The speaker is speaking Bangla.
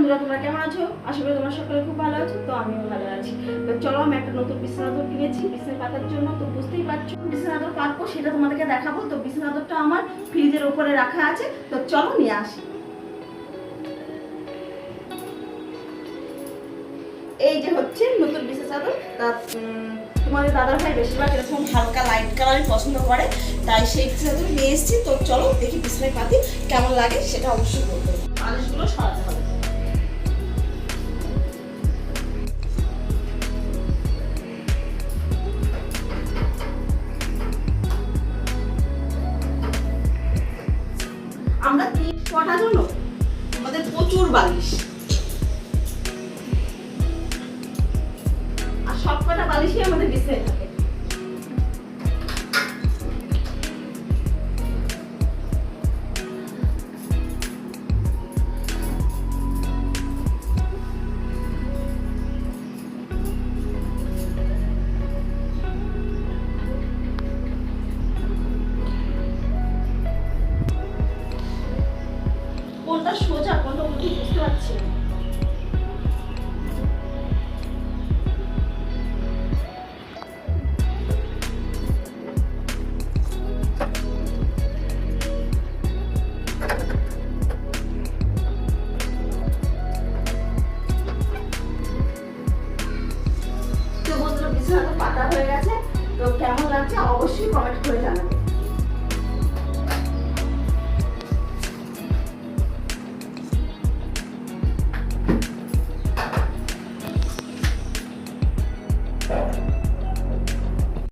বন্ধুরা, তোমরা কেমন আছো? আশা করি তোমরা সকলে খুব ভালো আছো। তো আমিও ভালো আছি। তো চলো, আমি একটা নতুন বিছানাদর কিনেছি বিছানা পাতার জন্য। তো বুঝতেই পারছো বিছানাদর পাতবো, সেটা তোমাদেরকে দেখাবো। তো বিছানাদরটা আমার ফ্রিজের উপরে রাখা আছে। তো চলো নিয়ে আসি। এই যে হচ্ছে নতুন বিছানাদর। তোমাদের দাদার ভাই বেশিরভাগ এরকম হালকা লাইট কালারই পছন্দ করে, তাই সেই বিছানাদর নিয়ে এসেছি। তো চলো দেখি বিছানায় পাতি কেমন লাগে, সেটা অবশ্যই বলতে হবে। বালিশগুলো সরাতে হবে। আমরা কটা জানো, আমাদের প্রচুর বালিশ, আর সব কটা বালিশই আমাদের বিছানায় থাকে। কোনটা সোজা কোনটা উল্টো বুঝতে পারছি না।